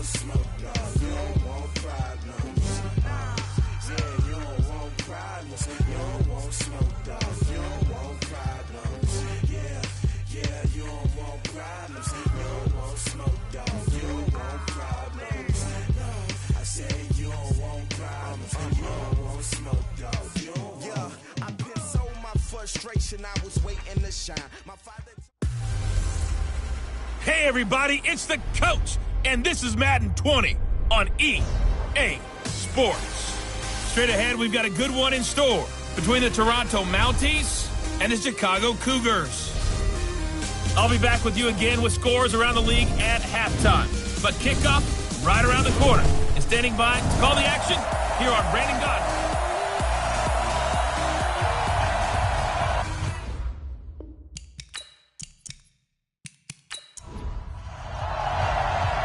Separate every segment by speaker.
Speaker 1: want smoke, dog. You don't want problems. Yeah, you don't want problems. You don't want smoke, dog. You don't want problems. Yeah, you don't want problems. You don't want smoke, dog. You don't want problems. No, I said you don't want problems. You don't want smoke, dog. You don't want. Yeah, I pissed so my frustration. I was waiting to shine. My father.
Speaker 2: Hey everybody, it's the coach, and this is Madden 20 on EA Sports. Straight ahead, we've got a good one in store between the Toronto Mounties and the Chicago Cougars. I'll be back with you again with scores around the league at halftime. But kickoff right around the corner. And standing by to call the action, here are Brandon Godwin.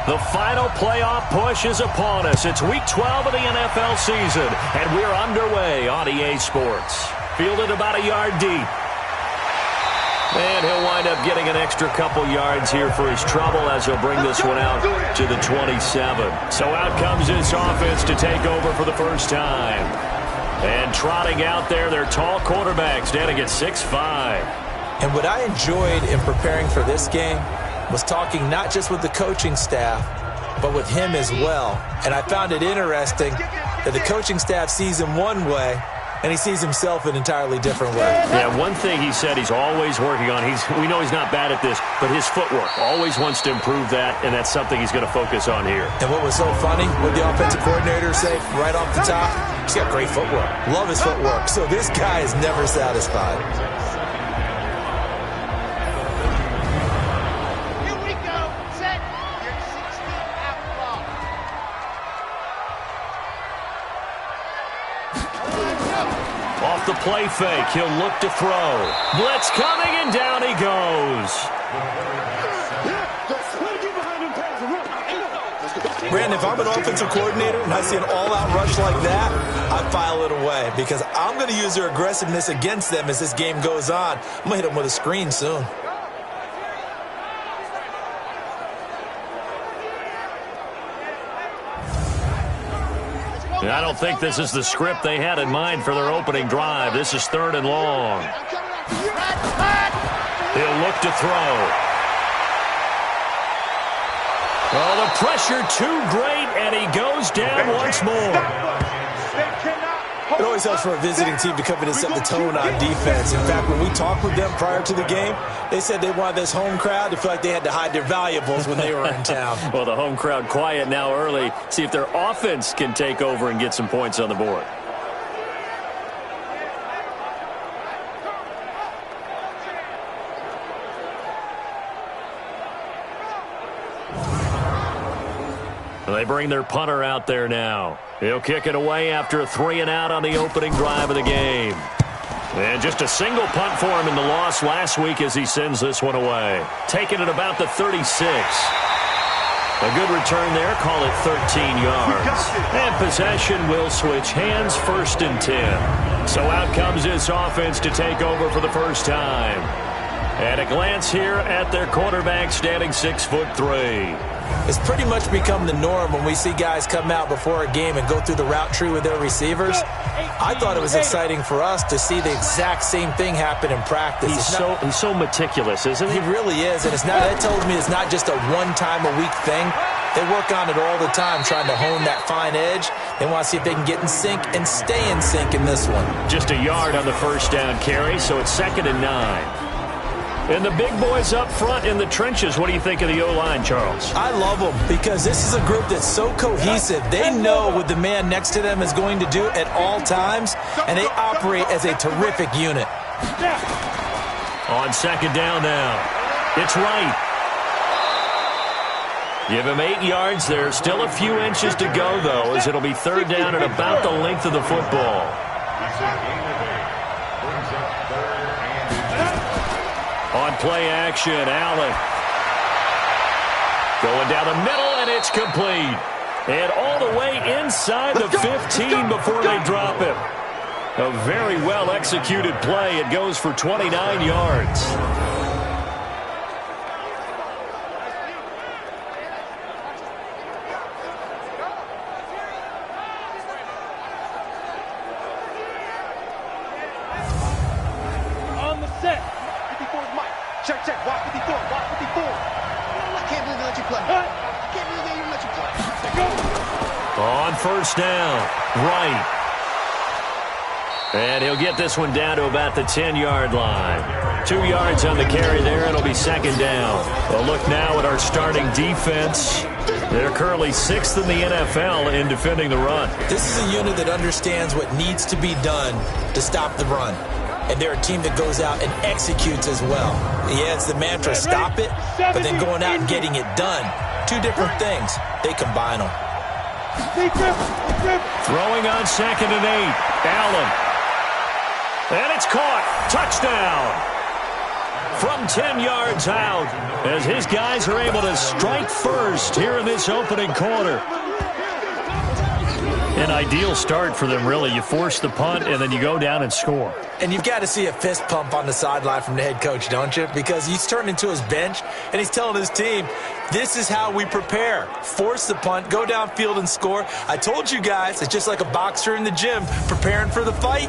Speaker 3: The final playoff push is upon us. It's Week 12 of the NFL season, and we're underway on EA Sports. Fielded about a yard deep. And he'll wind up getting an extra couple yards here for his trouble as he'll bring this one out to the 27. So out comes this offense to take over for the first time. And trotting out there, their tall quarterback standing at 6'5".
Speaker 4: And what I enjoyed in preparing for this game was talking not just with the coaching staff, but with him as well. And I found it interesting that the coaching staff sees him one way, and he sees himself an entirely different way.
Speaker 3: Yeah, one thing he said he's always working on, we know he's not bad at this, but his footwork, always wants to improve that, and that's something he's going to focus on here.
Speaker 4: And what was so funny, what the offensive coordinator say right off the top, he's got great footwork. Love his footwork. So this guy is never satisfied.
Speaker 3: The play fake, he'll look to throw. Blitz coming, and down he goes.
Speaker 4: Brandon, if I'm an offensive coordinator and I see an all-out rush like that, I file it away because I'm going to use their aggressiveness against them as this game goes on. I'm going to hit them with a screen soon.
Speaker 3: I don't think this is the script they had in mind for their opening drive. This is 3rd and long. He'll look to throw. Oh, the pressure too great, and he goes down once more.
Speaker 4: It always helps for a visiting team to come in and set the tone on defense. In fact, when we talked with them prior to the game, they said they wanted this home crowd to feel like they had to hide their valuables when they were in town.
Speaker 3: Well, the home crowd quiet now early. See if their offense can take over and get some points on the board. They bring their punter out there now. He'll kick it away after a 3-and-out on the opening drive of the game. And just a single punt for him in the loss last week as he sends this one away. Taking it about the 36. A good return there. Call it 13 yards. And possession will switch hands, 1st and 10. So out comes this offense to take over for the first time. And a glance here at their quarterback standing 6'3".
Speaker 4: It's pretty much become the norm when we see guys come out before a game and go through the route tree with their receivers. I thought it was exciting for us to see the exact same thing happen in practice.
Speaker 3: He's so meticulous, isn't he?
Speaker 4: He really is, and that tells me it's not just a one-time-a-week thing. They work on it all the time, trying to hone that fine edge. They want to see if they can get in sync and stay in sync in this one.
Speaker 3: Just a yard on the first down carry, so it's 2nd and 9. And the big boys up front in the trenches, what do you think of the O-line, Charles?
Speaker 4: I love them because this is a group that's so cohesive. They know what the man next to them is going to do at all times, and they operate as a terrific unit.
Speaker 3: On 2nd down now, it's right. Give him 8 yards there. Still a few inches to go, though, as it'll be 3rd down and about the length of the football. On play action, Allen. Going down the middle, and it's complete. And all the way inside the 15 before they drop him. A very well-executed play. It goes for 29 yards. first down. Right. And he'll get this one down to about the 10-yard line. 2 yards on the carry there. It'll be second down. Well, look now at our starting defense. They're currently 6th in the NFL in defending the run.
Speaker 4: This is a unit that understands what needs to be done to stop the run. And they're a team that goes out and executes as well. Yeah, it's the mantra, stop it, but then going out and getting it done. 2 different things. They combine them.
Speaker 3: Throwing on 2nd and 8. Allen. And it's caught. Touchdown. From 10 yards out, as his guys are able to strike first here in this opening quarter. An ideal start for them, really. You force the punt, and then you go down and score.
Speaker 4: And you've got to see a fist pump on the sideline from the head coach, don't you? Because he's turning to his bench, and he's telling his team, this is how we prepare. Force the punt, go downfield and score. I told you guys, it's just like a boxer in the gym preparing for the fight.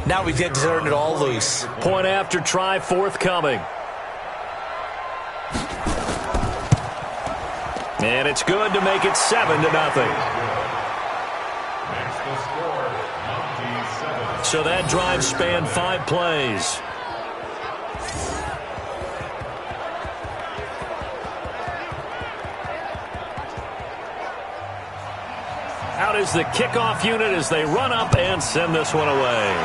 Speaker 4: Now we've got to turn it all loose.
Speaker 3: Point after try forthcoming. And it's good to make it 7-0. So that drive spanned 5 plays. Out is the kickoff unit as they run up and send this one away.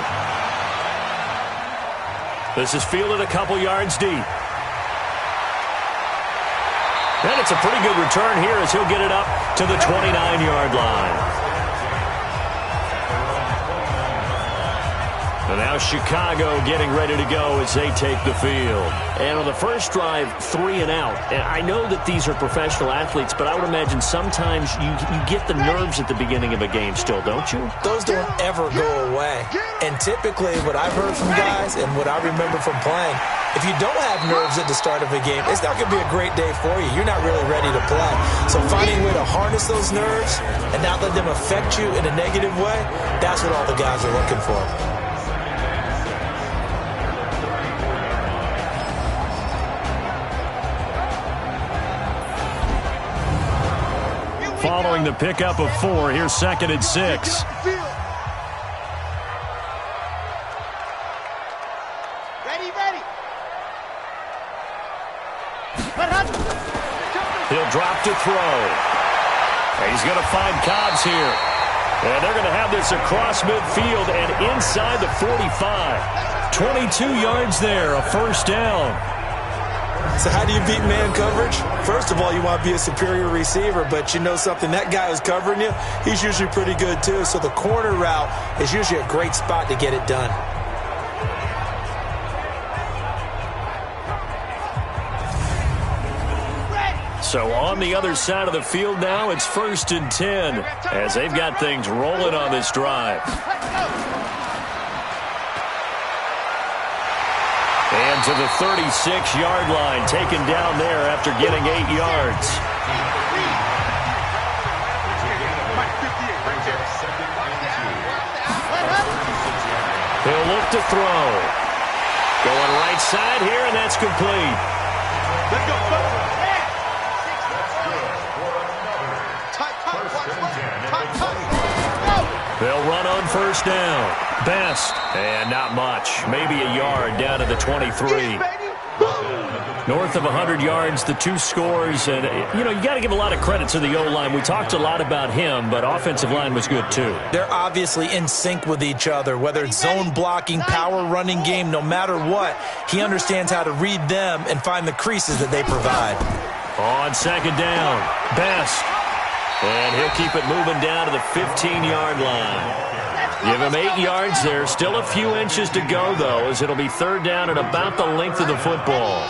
Speaker 3: This is fielded a couple yards deep. And it's a pretty good return here as he'll get it up to the 29-yard line. And now Chicago getting ready to go as they take the field. And on the first drive, 3 and out. And I know that these are professional athletes, but I would imagine sometimes you get the nerves at the beginning of a game still, don't you?
Speaker 4: Those don't ever go away. And typically what I've heard from guys and what I remember from playing, if you don't have nerves at the start of a game, it's not going to be a great day for you. You're not really ready to play. So finding a way to harness those nerves and not let them affect you in a negative way, that's what all the guys are looking for.
Speaker 3: Following the pickup of 4, here's 2nd and 6. He'll drop to throw. He's going to find Cobbs here. And they're going to have this across midfield and inside the 45. 22 yards there, a first down.
Speaker 4: So how do you beat man coverage? First of all, you want to be a superior receiver, but you know something, that guy who's covering you, he's usually pretty good too. So the corner route is usually a great spot to get it done.
Speaker 3: So on the other side of the field now, it's 1st and 10 as they've got things rolling on this drive. And to the 36-yard line, taken down there after getting 8 yards. He'll look to throw. Going right side here, and that's complete.
Speaker 5: Let's go.
Speaker 3: They'll run on first down. Best. And not much. Maybe a yard down to the 23. North of 100 yards, the 2 scores. And, you got to give a lot of credit to the O-line. We talked a lot about him, but offensive line was good too.
Speaker 4: They're obviously in sync with each other, whether it's zone blocking, power running game, no matter what. He understands how to read them and find the creases that they provide.
Speaker 3: On second down, Best. And he'll keep it moving down to the 15-yard line. Give him 8 yards there. Still a few inches to go, though, as it'll be third down at about the length of the football.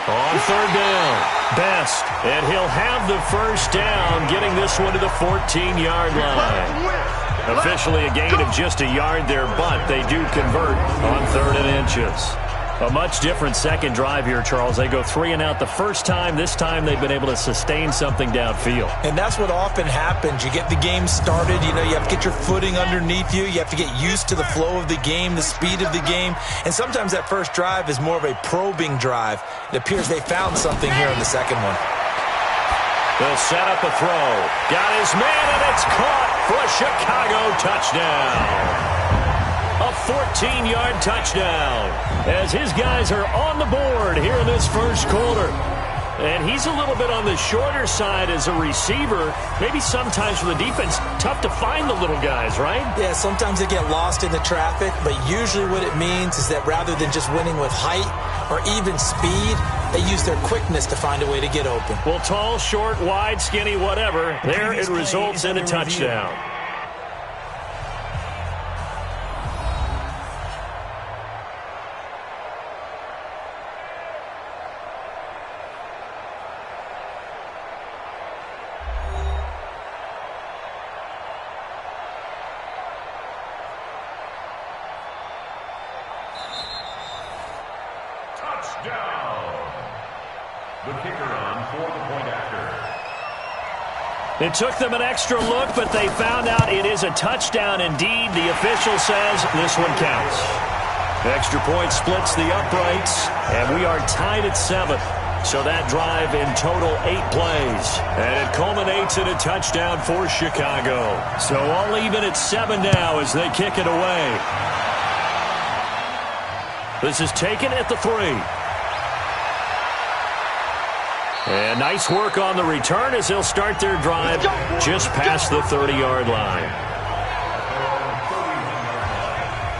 Speaker 3: On third down, Best. And he'll have the first down, getting this one to the 14-yard line. Officially a gain of just a yard there, but they do convert on 3rd and inches. A much different second drive here, Charles. They go 3 and out the first time. This time they've been able to sustain something downfield.
Speaker 4: And that's what often happens. You get the game started. You have to get your footing underneath you. You have to get used to the flow of the game, the speed of the game. And sometimes that first drive is more of a probing drive. It appears they found something here in the second one.
Speaker 3: They'll set up a throw. Got his man, and it's caught for a Chicago touchdown. A 14-yard touchdown as his guys are on the board here in this first quarter. And he's a little bit on the shorter side as a receiver. Maybe sometimes for the defense, tough to find the little guys, right?
Speaker 4: Yeah, sometimes they get lost in the traffic, but usually what it means is that rather than just winning with height or even speed, they use their quickness to find a way to get open.
Speaker 3: Well, tall, short, wide, skinny, whatever, there it results in a touchdown. It took them an extra look, but they found out it is a touchdown indeed. The official says this one counts. Extra point splits the uprights, and we are tied at 7. So that drive in total 8 plays. And it culminates in a touchdown for Chicago. So all even at 7 now as they kick it away. This is taken at the 3. And nice work on the return as they'll start their drive just past the 30-yard line.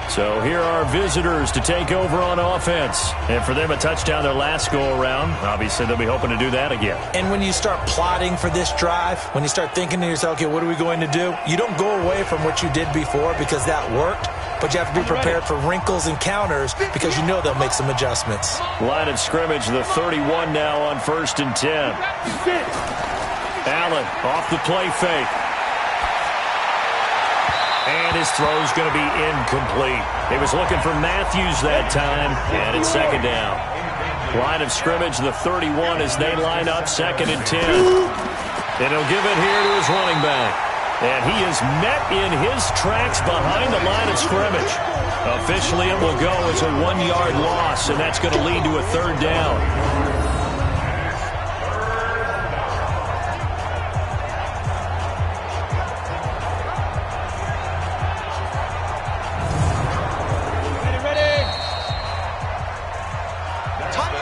Speaker 3: So here are visitors to take over on offense. And for them, a touchdown their last go-around. Obviously, they'll be hoping to do that again.
Speaker 4: And when you start plotting for this drive, when you start thinking to yourself, okay, what are we going to do? You don't go away from what you did before because that worked. But you have to be prepared for wrinkles and counters because you know they'll make some adjustments.
Speaker 3: Line of scrimmage, the 31 now on 1st and 10. Allen off the play fake. And his throw's going to be incomplete. He was looking for Matthews that time, and it's 2nd down. Line of scrimmage, the 31 as they line up 2nd and 10. And he'll give it here to his running back. And he is met in his tracks behind the line of scrimmage. Officially, it will go as a 1-yard loss, and that's going to lead to a 3rd down. Ready.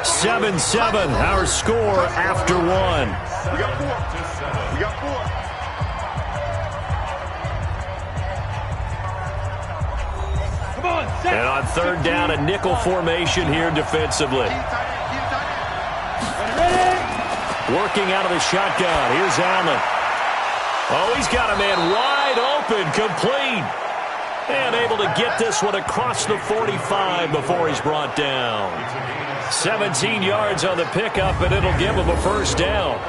Speaker 3: 7-7, our score after 1.
Speaker 5: We got 4. We got 4.
Speaker 3: And on 3rd down, a nickel formation here defensively. Working out of the shotgun. Here's Allen. Oh, he's got a man wide open, complete. And able to get this one across the 45 before he's brought down. 17 yards on the pickup, and it'll give him a 1st down.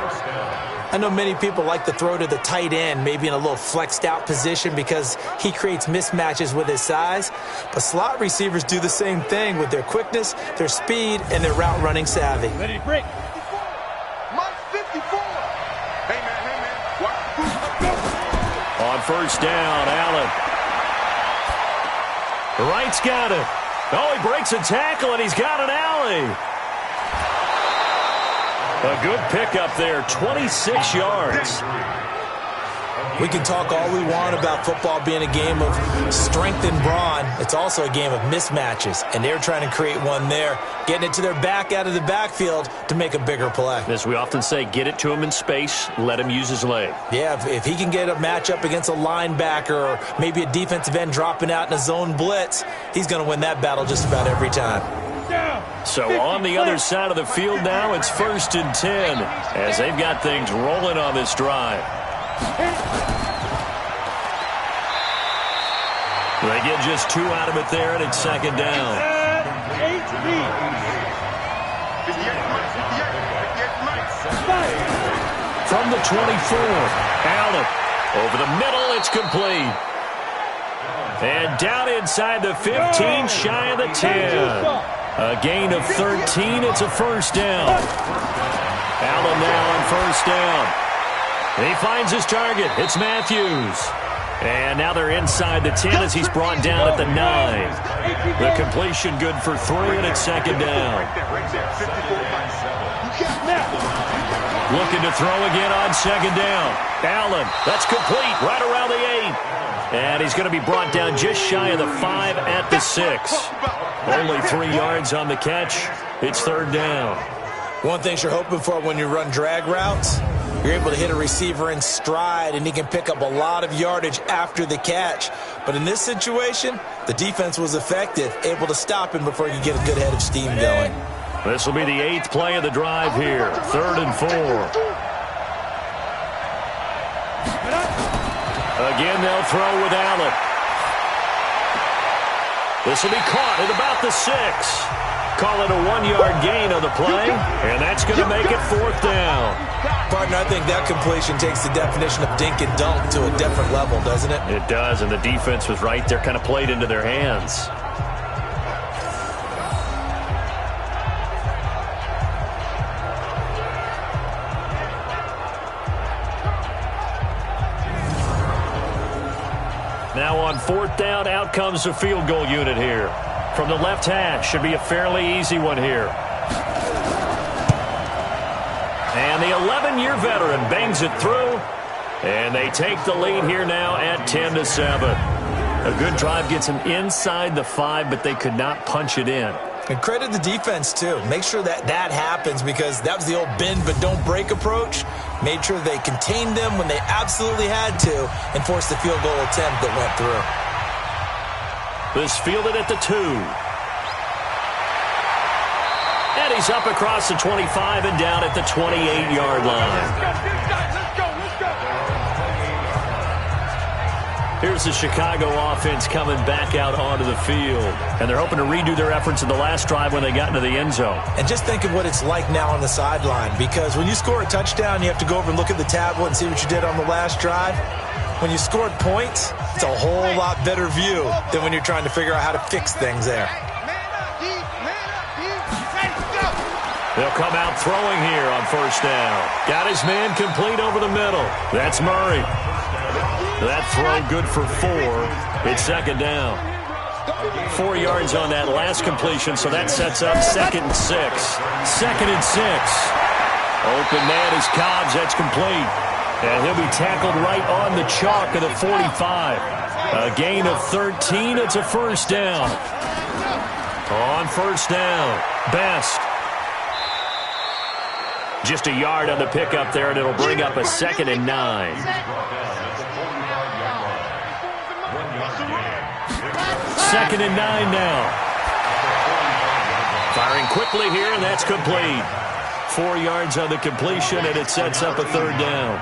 Speaker 4: I know many people like to throw to the tight end, maybe in a little flexed out position because he creates mismatches with his size. But slot receivers do the same thing with their quickness, their speed, and their route running savvy.
Speaker 5: Ready to break. Mike 54. Hey, man.
Speaker 3: On 1st down, Allen. Wright's got it. Oh, he breaks a tackle, and he's got an alley. A good pickup there, 26 yards.
Speaker 4: We can talk all we want about football being a game of strength and brawn. It's also a game of mismatches, and they're trying to create one there, getting it to their back out of the backfield to make a bigger play.
Speaker 3: As we often say, get it to him in space, let him use his leg.
Speaker 4: Yeah, if he can get a matchup against a linebacker or maybe a defensive end dropping out in a zone blitz, he's going to win that battle just about every time.
Speaker 3: So on the other side of the field now, it's 1st and 10 as they've got things rolling on this drive. They get just 2 out of it there, and it's 2nd down. From the 24, Allen. Over the middle, it's complete. And down inside the 15, shy of the 10. A gain of 13, it's a 1st down. Allen now on 1st down. He finds his target. It's Matthews. And now they're inside the 10 as he's brought down at the 9. The completion good for 3, and it's 2nd down. Looking to throw again on second down. Allen, that's complete right around the 8. And he's going to be brought down just shy of the 5 at the 6. Only 3 yards on the catch. It's third down.
Speaker 4: One thing you're hoping for when you run drag routes, you're able to hit a receiver in stride, and he can pick up a lot of yardage after the catch. But in this situation, the defense was effective, able to stop him before he could get a good head of steam going.
Speaker 3: This will be the 8th play of the drive here. 3rd and 4. Again, they'll throw with Allen. This will be caught at about the 6. Call it a 1-yard gain on the play, and that's going to make it 4th down.
Speaker 4: Partner, I think that completion takes the definition of dink and dunk to a different level, doesn't it?
Speaker 3: It does, and the defense was right there, kind of played into their hands. Now on 4th down, out comes the field goal unit here. From the left hash, should be a fairly easy one here. And the 11-year veteran bangs it through, and they take the lead here now at 10-7. A good drive gets them inside the 5, but they could not punch it in.
Speaker 4: And credit the defense, too. Make sure that happens, because that was the old bend but don't break approach. Made sure they contained them when they absolutely had to and forced the field goal attempt that went through.
Speaker 3: This fielded at the 2. And he's up across the 25 and down at the 28-yard line. Here's the Chicago offense coming back out onto the field. And they're hoping to redo their efforts in the last drive when they got into the end zone.
Speaker 4: And just think of what it's like now on the sideline, because when you score a touchdown, you have to go over and look at the tablet and see what you did on the last drive. When you scored points, it's a whole lot better view than when you're trying to figure out how to fix things there.
Speaker 3: They'll come out throwing here on 1st down. Got his man complete over the middle. That's Murray. That throw good for 4. It's 2nd down. 4 yards on that last completion, so that sets up 2nd and 6. 2nd and 6. Open man is Cobbs. That's complete. And he'll be tackled right on the chalk of the 45. A gain of 13. It's a 1st down. On 1st down, Best. Just a yard on the pickup there, and it'll bring up a 2nd and 9. 2nd and 9 now. Firing quickly here, and that's complete. 4 yards on the completion, and it sets up a 3rd down.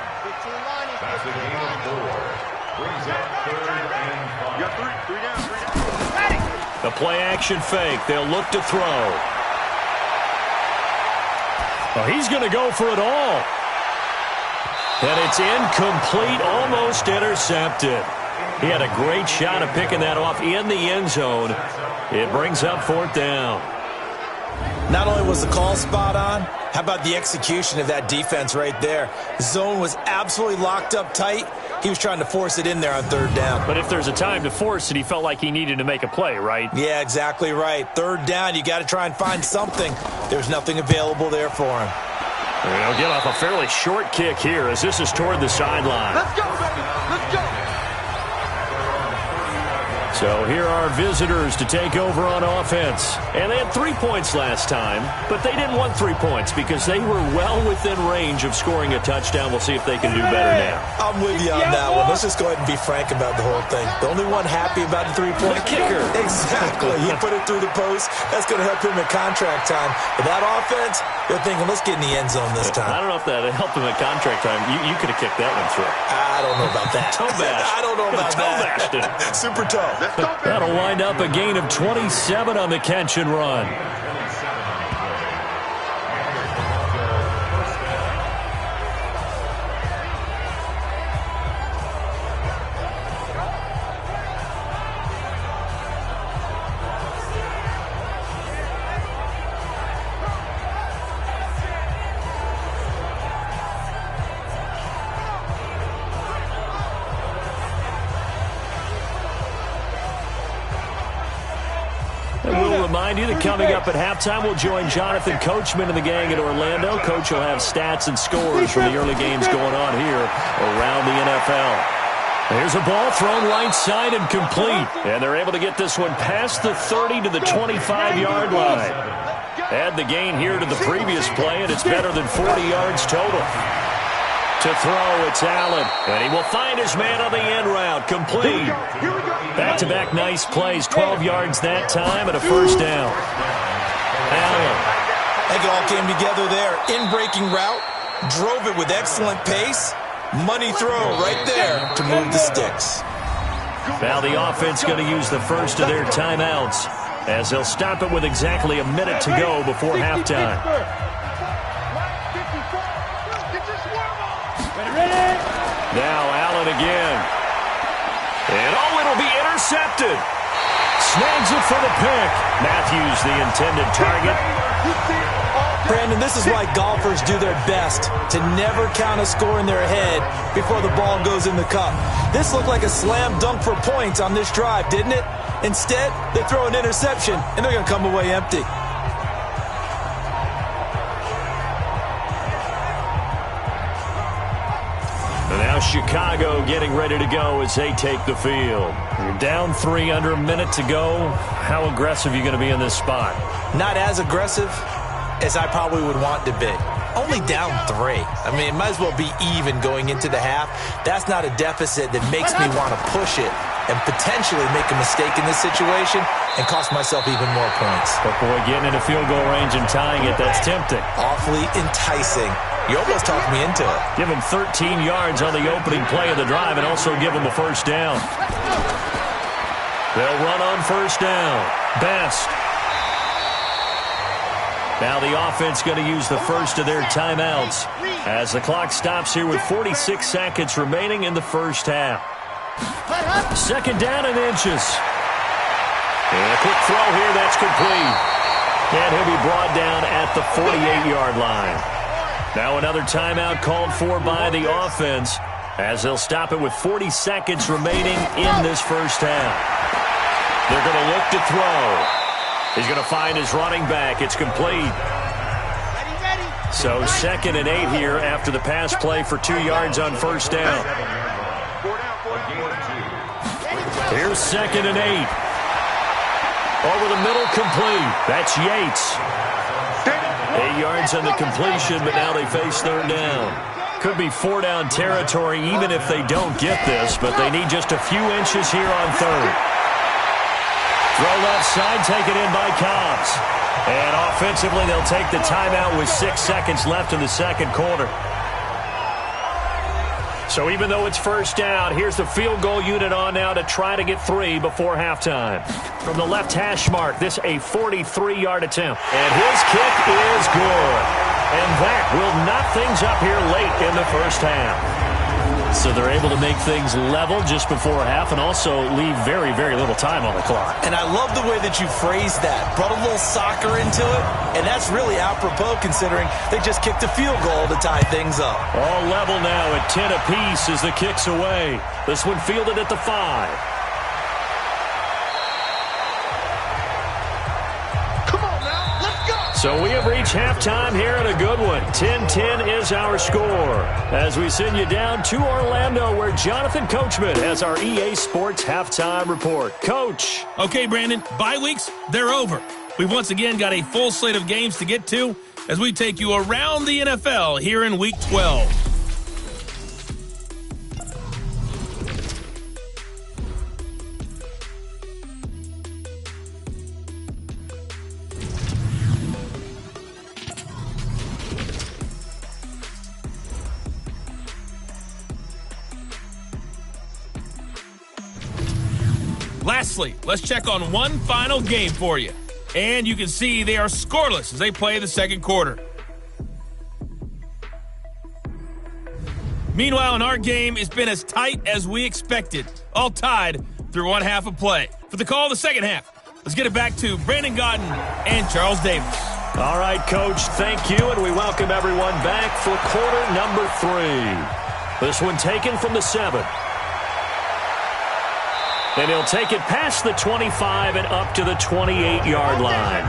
Speaker 3: The play-action fake. They'll look to throw. Well, he's going to go for it all. And it's incomplete, almost intercepted. He had a great shot at picking that off in the end zone. It brings up 4th down.
Speaker 4: Not only was the call spot on, how about the execution of that defense right there? The zone was absolutely locked up tight. He was trying to force it in there on 3rd down.
Speaker 3: But if there's a time to force it, he felt like he needed to make a play, right?
Speaker 4: Yeah, exactly right. 3rd down, you got to try and find something. There's nothing available there for him.
Speaker 3: They'll get off a fairly short kick here as this is toward the sideline.
Speaker 5: Let's go, baby. Let's go.
Speaker 3: So here are visitors to take over on offense. And they had 3 points last time, but they didn't want 3 points because they were well within range of scoring a touchdown. We'll see if they can do better now.
Speaker 4: I'm with you on that one. Let's just go ahead and be frank about the whole thing. The only one happy about the 3-point
Speaker 3: kicker.
Speaker 4: Exactly. He put it through the post. That's going to help him at contract time. But that offense, they're thinking, let's get in the end zone this time.
Speaker 3: I don't know if that helped him at contract time. You could have kicked that one through.
Speaker 4: I don't know about that.
Speaker 3: Toe bash.
Speaker 4: I don't know about that.
Speaker 3: Toe bashed it.
Speaker 4: Super toe.
Speaker 3: That'll wind up a gain of 27 on the catch and run. remind you that coming up at halftime, we'll join Jonathan Coachman and the gang in Orlando. Coach will have stats and scores from the early games going on here around the NFL. Here's a ball thrown right side and complete. And they're able to get this one past the 30 to the 25-yard line. Add the gain here to the previous play, and it's better than 40 yards total. To throw, it's Allen. And he will find his man on the end route. Complete. Back-to-back nice plays. 12 yards that time and a first down. Allen.
Speaker 4: I think it all came together there. In-breaking route. Drove it with excellent pace. Money throw right there to move the sticks.
Speaker 3: Now the offense going to use the first of their timeouts as they'll stop it with exactly a minute to go before halftime. Now Allen again. And it'll be intercepted. Snags it for the pick. Matthews the intended target.
Speaker 4: Brandon, this is why golfers do their best to never count a score in their head before the ball goes in the cup. This looked like a slam dunk for points on this drive, didn't it? Instead, they throw an interception, and they're going to come away empty.
Speaker 3: And now Chicago getting ready to go as they take the field. You're down 3, under a minute to go. How aggressive are you going to be in this spot?
Speaker 4: Not as aggressive as I probably would want to be. Only down 3. I mean, it might as well be even going into the half. That's not a deficit that makes me want to push it and potentially make a mistake in this situation and cost myself even more points.
Speaker 3: But boy, getting in a field goal range and tying it, that's tempting.
Speaker 4: Awfully enticing. You almost talked me into it.
Speaker 3: Give him 13 yards on the opening play of the drive and also give him a first down. They'll run on first down. Best. Now the offense going to use the first of their timeouts as the clock stops here with 46 seconds remaining in the first half. Second down and inches. And a quick throw here, that's complete. And he'll be brought down at the 48-yard line. Now another timeout called for by the offense as they'll stop it with 40 seconds remaining in this first half. They're going to look to throw. He's going to find his running back. It's complete. So 2nd and 8 here after the pass play for 2 yards on first down. Here's 2nd and 8. Over the middle, complete. That's Yates. 8 yards on the completion, but now they face third down. Could be 4-down territory even if they don't get this, but they need just a few inches here on third. Throw left side, taken in by Cobbs. And offensively, they'll take the timeout with 6 seconds left in the second quarter. So even though it's first down, here's the field goal unit on now to try to get 3 before halftime. From the left hash mark, this a 43-yard attempt. And his kick is good. And that will knock things up here late in the first half. So they're able to make things level just before half and also leave very, very little time on the clock.
Speaker 4: And I love the way that you phrased that. Brought a little soccer into it, and that's really apropos considering they just kicked a field goal to tie things up.
Speaker 3: All level now at 10 apiece as the kick's away. This one fielded at the 5. So we have reached halftime here in a good one. 10-10 is our score as we send you down to Orlando where Jonathan Coachman has our EA Sports halftime report. Coach.
Speaker 2: Okay, Brandon, bye weeks, they're over. We've once again got a full slate of games to get to as we take you around the NFL here in Week 12. Lastly, let's check on one final game for you. And you can see they are scoreless as they play the second quarter. Meanwhile, in our game, it's been as tight as we expected, all tied through one half of play. For the call of the second half, let's get it back to Brandon Godden and Charles Davis.
Speaker 3: All right, Coach, thank you, and we welcome everyone back for quarter number 3. This one taken from the 7. And he'll take it past the 25 and up to the 28-yard line.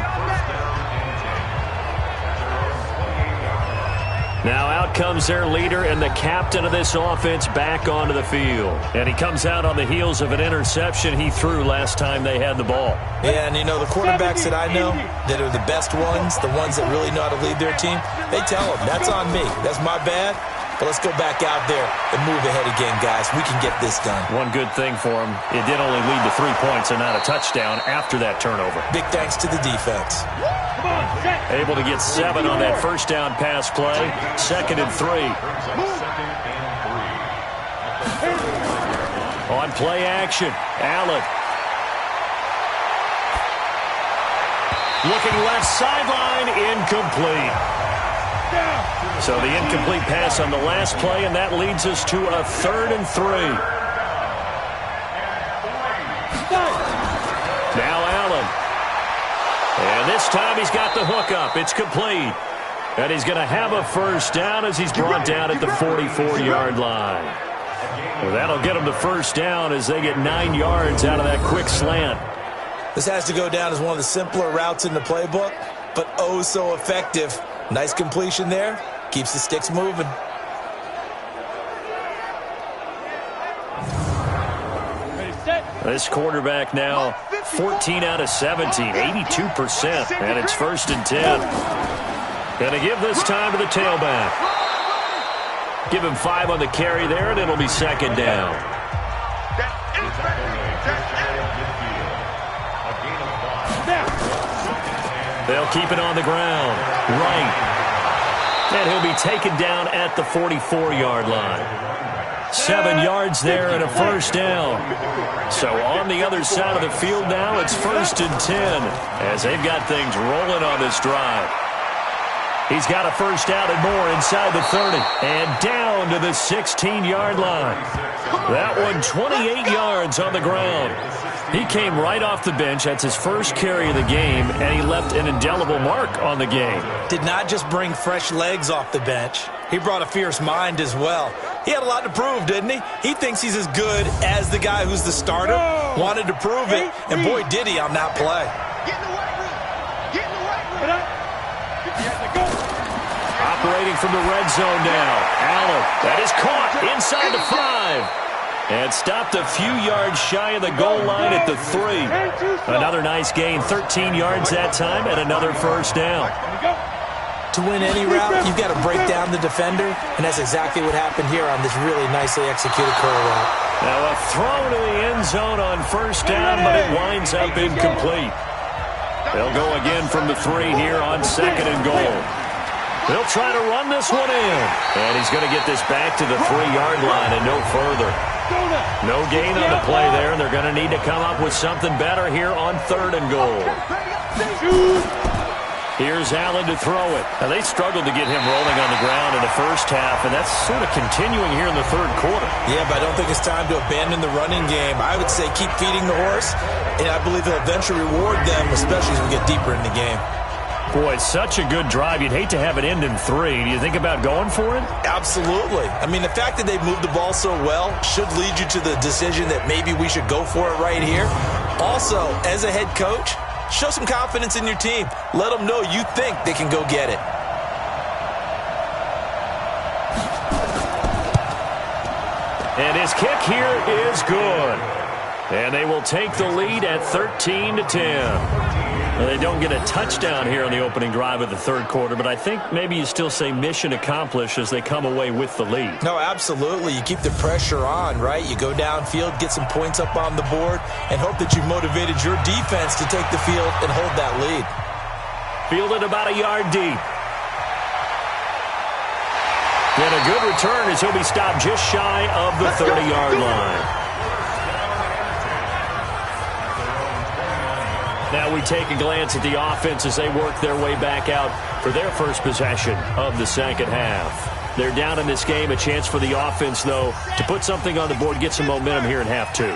Speaker 3: Now out comes their leader and the captain of this offense back onto the field. And he comes out on the heels of an interception he threw last time they had the ball.
Speaker 4: Yeah, and you know, the quarterbacks that I know that are the best ones, the ones that really know how to lead their team, they tell them, that's on me. That's my bad. But let's go back out there and move ahead again, guys. We can get this done.
Speaker 3: One good thing for him, it did only lead to 3 points and not a touchdown after that turnover.
Speaker 4: Big thanks to the defense.
Speaker 3: Able to get 7 on that first down pass play. 2nd and 3. On play action, Allen. Looking left sideline, incomplete. So the incomplete pass on the last play, and that leads us to a 3rd and 3. Now Allen. And this time he's got the hook up. It's complete. And he's going to have a first down as he's brought down at the 44-yard line. Well, that'll get him the first down as they get 9 yards out of that quick slant.
Speaker 4: This has to go down as one of the simpler routes in the playbook, but oh so effective. Nice completion there. Keeps the sticks moving.
Speaker 3: This quarterback now 14 out of 17, 82%, and it's 1st and 10. Going to give this time to the tailback. Give him 5 on the carry there, and it'll be 2nd down. They'll keep it on the ground. Right. And he'll be taken down at the 44-yard line. 7 yards there and a first down. So on the other side of the field now, it's 1st and 10 as they've got things rolling on this drive. He's got a first down and more inside the 30 and down to the 16-yard line. That one 28 yards on the ground. He came right off the bench. That's his first carry of the game, and he left an indelible mark on the game.
Speaker 4: Did not just bring fresh legs off the bench. He brought a fierce mind as well. He had a lot to prove, didn't he? He thinks he's as good as the guy who's the starter. Wanted to prove it, and boy, did he on that play.
Speaker 5: Get in the weight room. Get in the weight room.
Speaker 3: Operating from the red zone now. Allen, that is caught inside the 5. And stopped a few yards shy of the goal line at the 3. Another nice gain, 13 yards that time, and another first down.
Speaker 4: To win any route, you've got to break down the defender, and that's exactly what happened here on this really nicely executed curl route.
Speaker 3: Now a throw to the end zone on first down, but it winds up incomplete. They'll go again from the 3 here on 2nd and goal. They'll try to run this one in. And he's going to get this back to the 3-yard line and no further. No gain on the play there, and they're going to need to come up with something better here on 3rd and goal. Here's Allen to throw it. Now, they struggled to get him rolling on the ground in the first half, and that's sort of continuing here in the 3rd quarter.
Speaker 4: Yeah, but I don't think it's time to abandon the running game. I would say keep feeding the horse, and I believe it'll eventually reward them, especially as we get deeper in the game.
Speaker 3: Boy, such a good drive. You'd hate to have it end in 3. Do you think about going for it?
Speaker 4: Absolutely. I mean, the fact that they've moved the ball so well should lead you to the decision that maybe we should go for it right here. Also, as a head coach, show some confidence in your team. Let them know you think they can go get it.
Speaker 3: And his kick here is good. And they will take the lead at 13-10. Well, they don't get a touchdown here on the opening drive of the 3rd quarter, but I think maybe you still say mission accomplished as they come away with the lead.
Speaker 4: No, absolutely. You keep the pressure on, right? You go downfield, get some points up on the board, and hope that you've motivated your defense to take the field and hold that lead.
Speaker 3: Fielded about a yard deep. And a good return as he'll be stopped just shy of the 30-yard line. Now we take a glance at the offense as they work their way back out for their first possession of the 2nd half. They're down in this game. A chance for the offense, though, to put something on the board, get some momentum here in half 2.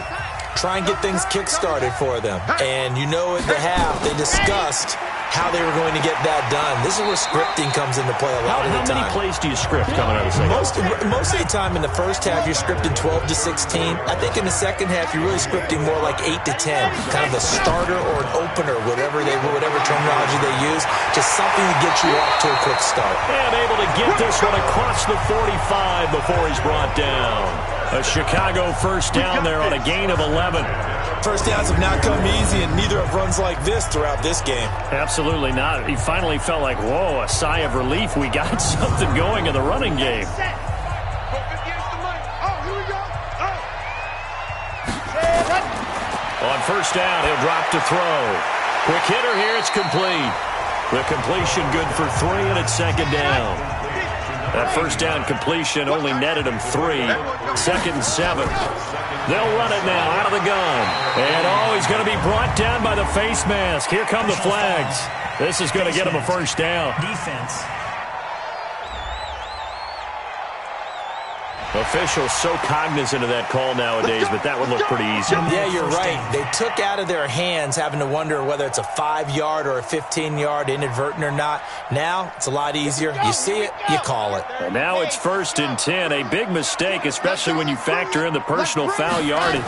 Speaker 4: Try and get things kick-started for them. And you know at the half they discussed how they were going to get that done. This is where scripting comes into play a lot of the time.
Speaker 3: How many plays do you script coming out of the second half?
Speaker 4: Most of the time in the first half, you're scripting 12 to 16. I think in the second half, you're really scripting more like 8 to 10, kind of a starter or an opener, whatever terminology they use, just something to get you off to a quick start.
Speaker 3: And able to get this one across the 45 before he's brought down. A Chicago first down there on a gain of 11.
Speaker 4: First downs have not come easy, and neither have runs like this throughout this game.
Speaker 3: Absolutely not. He finally felt like, whoa, a sigh of relief. We got something going in the running game. On first down, he'll drop to throw. Quick hitter here, it's complete. The completion good for 3, and it's second down. That first down completion only netted him 3. Second and 7. They'll run it now out of the gun. And, he's going to be brought down by the face mask. Here come the flags. This is going to get him a first down.
Speaker 6: Defense.
Speaker 3: Officials so cognizant of that call nowadays, but that would look pretty easy.
Speaker 4: Yeah, you're right. They took out of their hands having to wonder whether it's a 5-yard or a 15-yard, inadvertent or not. Now, it's a lot easier. You see it, you call it.
Speaker 3: And now it's 1st and 10. A big mistake, especially when you factor in the personal foul yardage.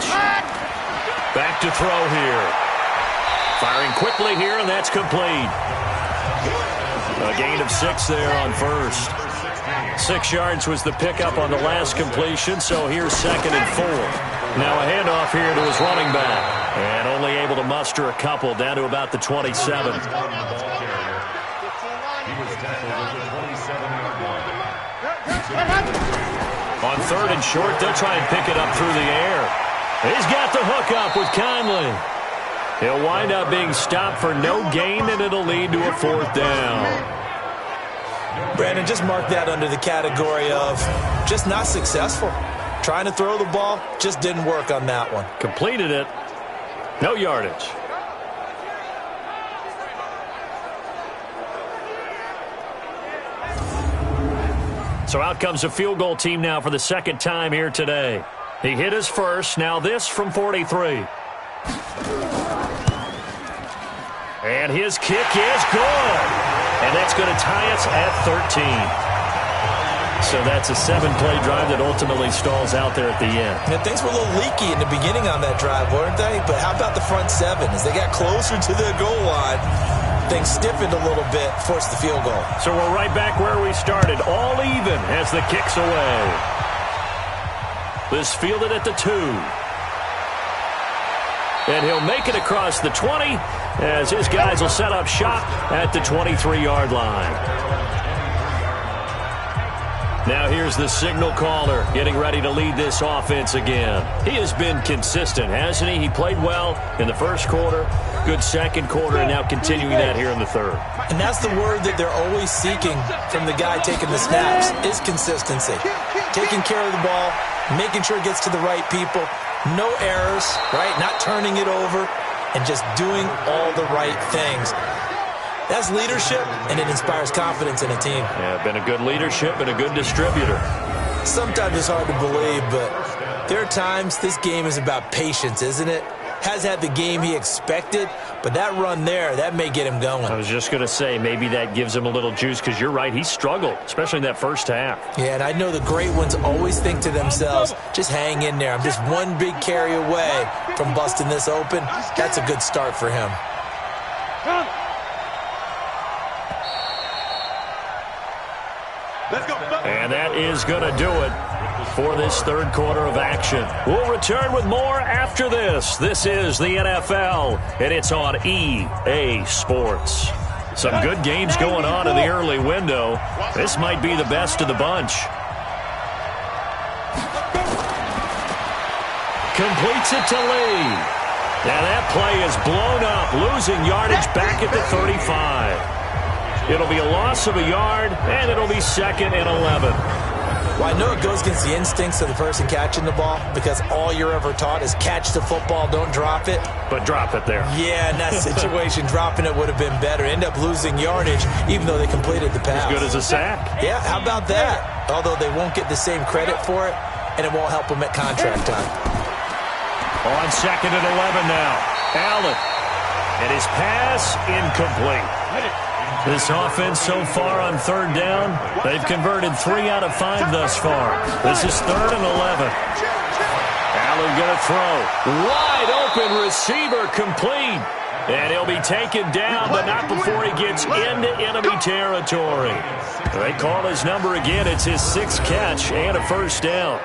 Speaker 3: Back to throw here. Firing quickly here, and that's complete. A gain of 6 there on first. 6 yards was the pickup on the last completion, so here's 2nd and 4. Now a handoff here to his running back. And only able to muster a couple down to about the 27. On 3rd and short, they'll try and pick it up through the air. He's got the hook up with Conley. He'll wind up being stopped for no gain, and it'll lead to a 4th down.
Speaker 4: Brandon, just mark that under the category of just not successful. Trying to throw the ball, just didn't work on that one.
Speaker 3: Completed it. No yardage. So out comes a field goal team now for the second time here today. He hit his first. Now this from 43. And his kick is good. And that's going to tie us at 13. So that's a 7-play drive that ultimately stalls out there at the end.
Speaker 4: And things were a little leaky in the beginning on that drive, weren't they? But how about the front 7? As they got closer to the goal line, things stiffened a little bit, forced the field goal.
Speaker 3: So we're right back where we started, all even as the kick's away. This fielded at the 2. And he'll make it across the 20 as his guys will set up shop at the 23-yard line. Now here's the signal caller getting ready to lead this offense again. He has been consistent, hasn't he? He played well in the first quarter, good second quarter, and now continuing that here in the third.
Speaker 4: And that's the word that they're always seeking from the guy taking the snaps, is consistency. Taking care of the ball, making sure it gets to the right people. No errors, right? Not turning it over and just doing all the right things. That's leadership, and it inspires confidence in a team.
Speaker 3: Yeah, been a good leadership and a good distributor.
Speaker 4: Sometimes it's hard to believe, but there are times this game is about patience, isn't it? Has had the game he expected, but that run there, that may get him going.
Speaker 3: I was just going to say, maybe that gives him a little juice, because you're right, he struggled, especially in that first half.
Speaker 4: Yeah, and I know the great ones always think to themselves, just hang in there. I'm just one big carry away from busting this open. That's a good start for him.
Speaker 3: And that is going to do it for this third quarter of action. We'll return with more after this. This is the NFL, and it's on EA Sports. Some good games going on in the early window. This might be the best of the bunch. Completes it to Lee. Now that play is blown up, losing yardage back at the 35. It'll be a loss of a yard, and it'll be 2nd and 11.
Speaker 4: Well, I know it goes against the instincts of the person catching the ball, because all you're ever taught is catch the football, don't drop it.
Speaker 3: But drop it there.
Speaker 4: Yeah, in that situation, dropping it would have been better. End up losing yardage, even though they completed the pass.
Speaker 3: As good as a sack.
Speaker 4: Yeah, how about that? Although they won't get the same credit for it, and it won't help them at contract time.
Speaker 3: On 2nd and 11 now. Allen. And his pass incomplete. This offense so far on third down, they've converted 3 out of 5 thus far. This is 3rd and 11. Allen going to throw. Wide open receiver complete. And he'll be taken down, but not before he gets into enemy territory. They call his number again. It's his 6th catch and a first down.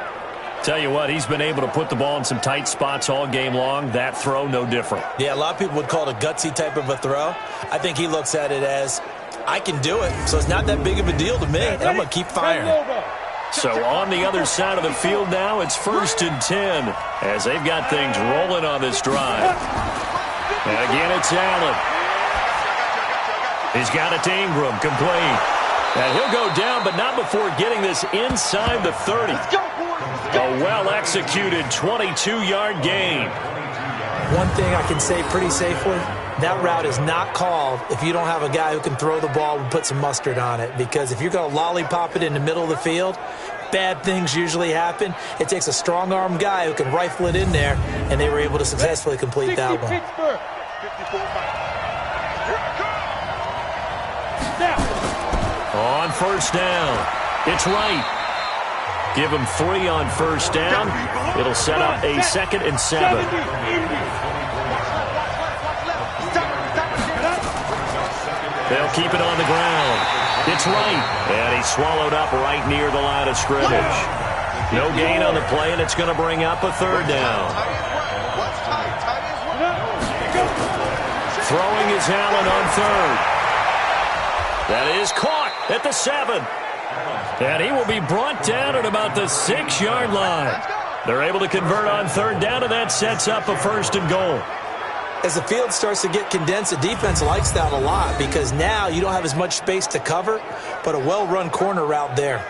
Speaker 3: Tell you what, he's been able to put the ball in some tight spots all game long. That throw, no different.
Speaker 4: Yeah, a lot of people would call it a gutsy type of a throw. I think he looks at it as, I can do it, so it's not that big of a deal to me, and I'm going to keep firing.
Speaker 3: So on the other side of the field now, it's 1st and 10 as they've got things rolling on this drive. And again, it's Allen. He's got it to Ingram, complete. And he'll go down, but not before getting this inside the 30. A well-executed 22-yard gain.
Speaker 4: One thing I can say pretty safely, that route is not called if you don't have a guy who can throw the ball and put some mustard on it. Because if you're going to lollipop it in the middle of the field, bad things usually happen. It takes a strong-arm guy who can rifle it in there, and they were able to successfully complete that one.
Speaker 3: On first down, it's Wright. Give him 3 on first down. It'll set up a 2nd and 7. They'll keep it on the ground. It's Wright, and he's swallowed up right near the line of scrimmage. No gain on the play, and it's going to bring up a 3rd down. Throwing is Allen on 3rd. That is caught at the 7. And he will be brought down at about the 6-yard line. They're able to convert on 3rd down, and that sets up a 1st and goal.
Speaker 4: As the field starts to get condensed, the defense likes that a lot because now you don't have as much space to cover, but a well-run corner route there.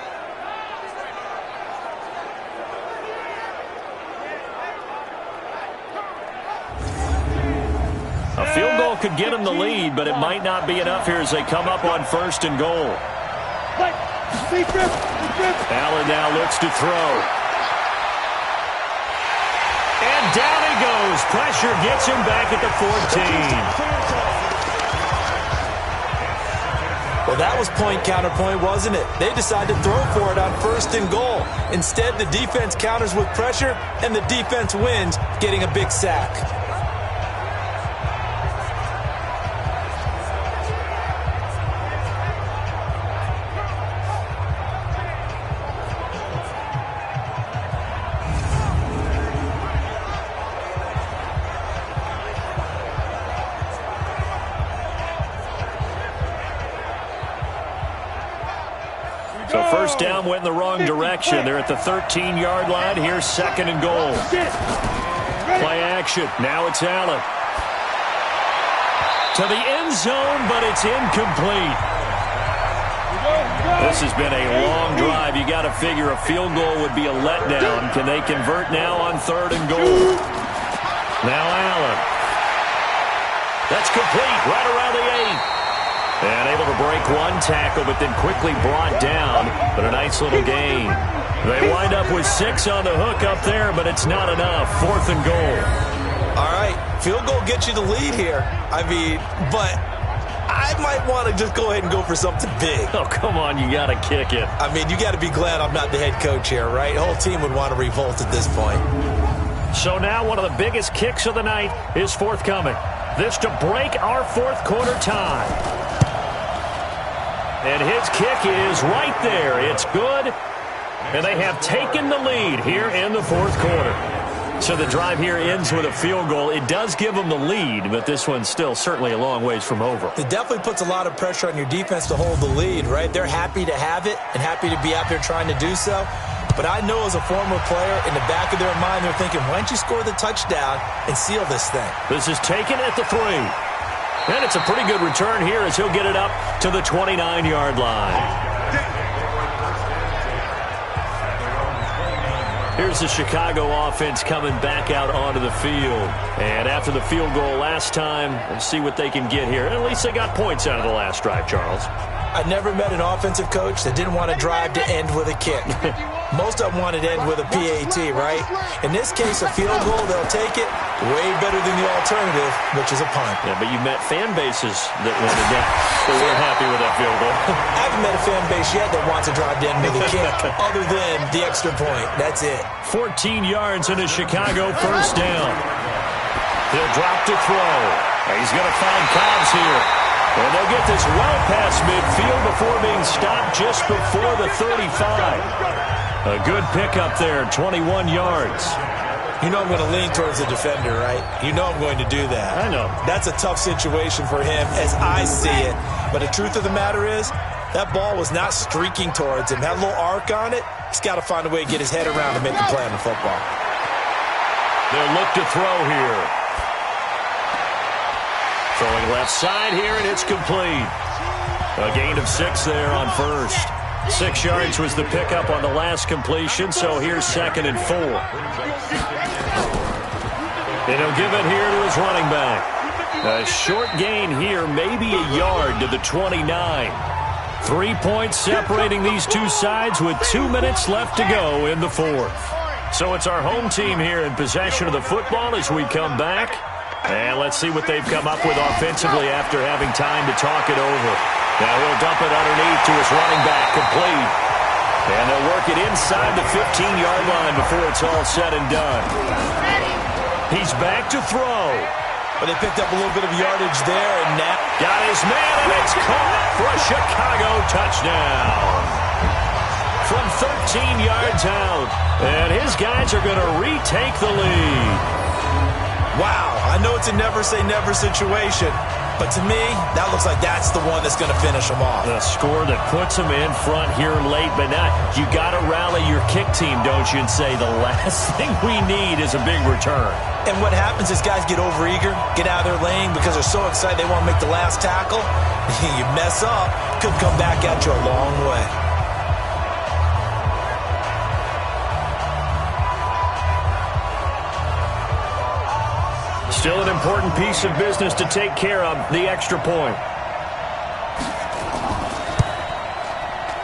Speaker 3: A field goal could get them the lead, but it might not be enough here as they come up on 1st and goal. Allen now looks to throw. And down he goes. Pressure gets him back at the 14.
Speaker 4: Well, that was point counterpoint, wasn't it? They decided to throw for it on 1st and goal. Instead, the defense counters with pressure, and the defense wins, getting a big sack.
Speaker 3: So first down went in the wrong direction. They're at the 13-yard line. Here's 2nd and goal. Play action. Now it's Allen. To the end zone, but it's incomplete. This has been a long drive. You got to figure a field goal would be a letdown. Can they convert now on 3rd and goal? Now Allen. That's complete right around the 8. And able to break one tackle, but then quickly brought down. But a nice little gain. They wind up with 6 on the hook up there, but it's not enough. 4th and goal.
Speaker 4: All right, field goal gets you the lead here. I mean, but I might want to just go ahead and go for something big.
Speaker 3: Oh, come on, you got to kick it.
Speaker 4: I mean, you got to be glad I'm not the head coach here, right? The whole team would want to revolt at this point.
Speaker 3: So now one of the biggest kicks of the night is forthcoming. This to break our 4th quarter tie. And his kick is right there. It's good. And they have taken the lead here in the 4th quarter. So the drive here ends with a field goal. It does give them the lead, but this one's still certainly a long ways from over.
Speaker 4: It definitely puts a lot of pressure on your defense to hold the lead, right? They're happy to have it and happy to be out there trying to do so. But I know as a former player, in the back of their mind, they're thinking, why don't you score the touchdown and seal this thing?
Speaker 3: This is taken at the 3. And it's a pretty good return here as he'll get it up to the 29-yard line. Here's the Chicago offense coming back out onto the field. And after the field goal last time, we'll see what they can get here. At least they got points out of the last drive, Charles.
Speaker 4: I never met an offensive coach that didn't want to drive to end with a kick. Most of them wanted to end with a PAT, right? In this case, a field goal, they'll take it way better than the alternative, which is a punt.
Speaker 3: Yeah, but you met fan bases that wanted that. They weren't happy with that field goal.
Speaker 4: I haven't met a fan base yet that wants to drive to end with a kick, other than the extra point. That's it.
Speaker 3: 14 yards in a Chicago first down. He'll drop to throw. He's going to find Cobbs here. And they'll get this well past midfield before being stopped just before the 35. A good pickup there, 21 yards.
Speaker 4: You know I'm going to lean towards the defender, right? You know I'm going to do that.
Speaker 3: I know.
Speaker 4: That's a tough situation for him as I see it. But the truth of the matter is, that ball was not streaking towards him. Had a little arc on it. He's got to find a way to get his head around and make a play on the football.
Speaker 3: They'll look to throw here. Throwing left side here, and it's complete. A gain of 6 there on first. 6 yards was the pickup on the last completion, so here's 2nd and 4. And he'll give it here to his running back. A short gain here, maybe a yard to the 29. 3 points separating these two sides with 2 minutes left to go in the fourth. So it's our home team here in possession of the football as we come back. And let's see what they've come up with offensively after having time to talk it over. Now he'll dump it underneath to his running back, complete. And they'll work it inside the 15-yard line before it's all said and done. He's back to throw.
Speaker 4: But they picked up a little bit of yardage there, and now
Speaker 3: got his man, and it's caught for a Chicago touchdown. From 13 yards out, and his guys are going to retake the lead.
Speaker 4: Wow, I know it's a never-say-never situation, but to me, that looks like that's the one that's going to finish them off.
Speaker 3: The score that puts them in front here late, but not. You got to rally your kick team, don't you, and say the last thing we need is a big return.
Speaker 4: And what happens is guys get overeager, get out of their lane because they're so excited they want to make the last tackle. You mess up, could come back at you a long way.
Speaker 3: Still an important piece of business to take care of, the extra point.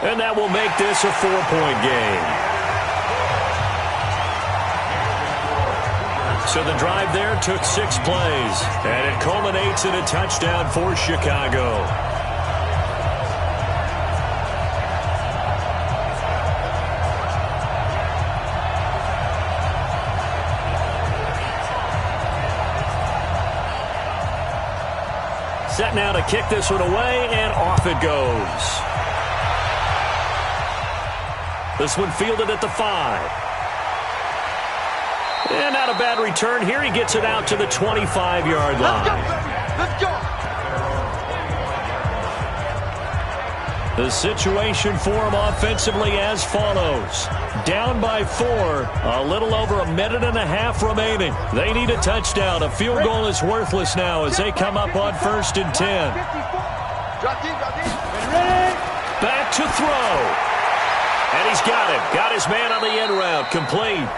Speaker 3: And that will make this a 4-point game. So the drive there took 6 plays, and it culminates in a touchdown for Chicago. Set now to kick this one away, and off it goes. This one fielded at the 5. And not a bad return here. He gets it out to the 25-yard line.
Speaker 5: Let's go.
Speaker 3: The situation for him offensively as follows. Down by 4, a little over a minute and a half remaining. They need a touchdown. A field goal is worthless now as they come up on 1st and 10. Back to throw. And he's got it. Got his man on the end route. Complete.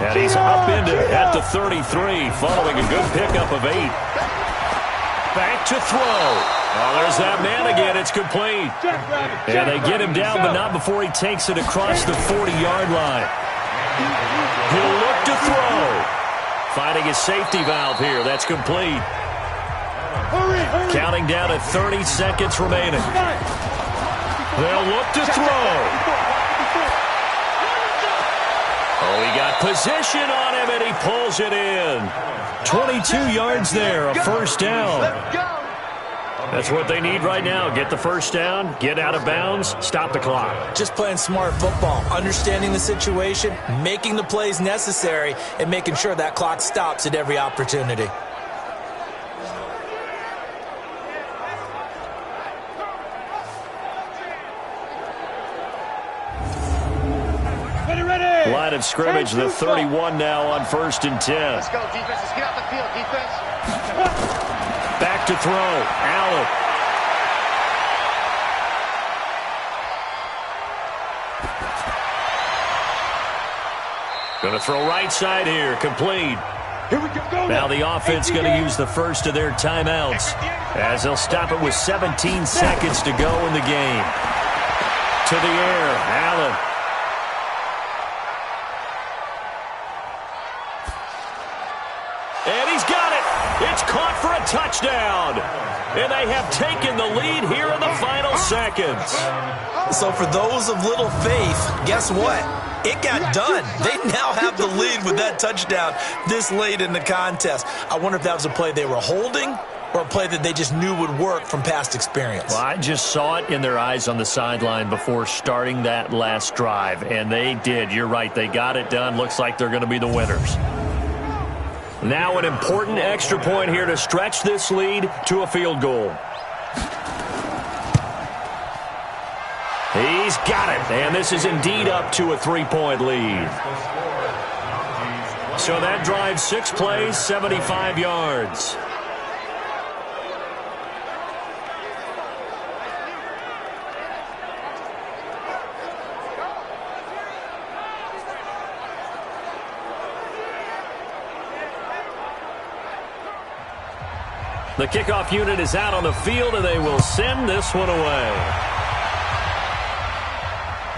Speaker 3: And he's upended at the 33, following a good pickup of 8. Back to throw. Oh, there's that man again. It's complete. And they get him down, but not before he takes it across the 40-yard line. He'll look to throw. Finding his safety valve here. That's complete. Counting down at 30 seconds remaining. They'll look to throw. Oh, he got position on him, and he pulls it in. 22 yards there, a first down. That's what they need right now. Get the first down, get out of bounds, stop the clock.
Speaker 4: Just playing smart football, understanding the situation, making the plays necessary, and making sure that clock stops at every opportunity.
Speaker 3: Line of scrimmage, the 31 now on 1st and 10.
Speaker 5: Let's go, defense. Let's get out the field, defense.
Speaker 3: Back to throw. Allen. Going to throw right side here. Complete.
Speaker 5: Here we go.
Speaker 3: Now the offense going to use the first of their timeouts as they'll stop it with 17 seconds to go in the game. To the air, Allen. And he's got it. It's caught for a touchdown. And they have taken the lead here in the final seconds.
Speaker 4: So for those of little faith, guess what? It got done. They now have the lead with that touchdown this late in the contest. I wonder if that was a play they were holding or a play that they just knew would work from past experience.
Speaker 3: Well, I just saw it in their eyes on the sideline before starting that last drive, and they did. You're right. They got it done. Looks like they're going to be the winners. Now an important extra point here to stretch this lead to a field goal. He's got it, and this is indeed up to a 3-point lead. So that drives 6 plays, 75 yards. The kickoff unit is out on the field, and they will send this one away.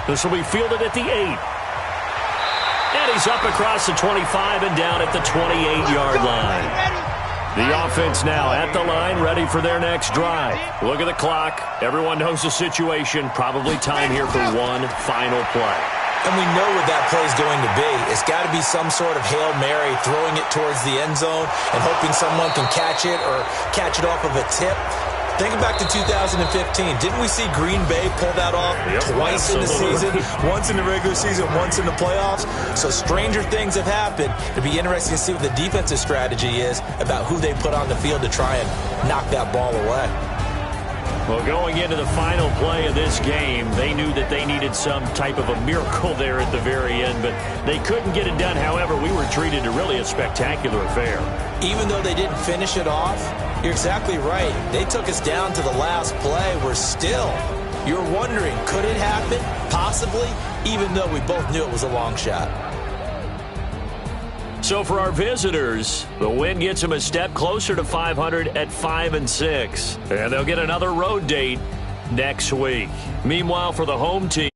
Speaker 3: This will be fielded at the 8. And he's up across the 25 and down at the 28-yard line. The offense now at the line, ready for their next drive. Look at the clock. Everyone knows the situation. Probably time here for one final play.
Speaker 4: And we know what that play is going to be. It's got to be some sort of Hail Mary, throwing it towards the end zone and hoping someone can catch it or catch it off of a tip. Think back to 2015. Didn't we see Green Bay pull that off twice in the season? Once in the regular season, once in the playoffs. So stranger things have happened. It'll be interesting to see what the defensive strategy is about who they put on the field to try and knock that ball away.
Speaker 3: Well, going into the final play of this game, they knew that they needed some type of a miracle there at the very end, but they couldn't get it done. However, we were treated to really a spectacular affair.
Speaker 4: Even though they didn't finish it off, you're exactly right. They took us down to the last play. You're wondering, could it happen? Possibly, even though we both knew it was a long shot.
Speaker 3: So for our visitors, the win gets them a step closer to 500 at 5-6. And they'll get another road date next week. Meanwhile, for the home team,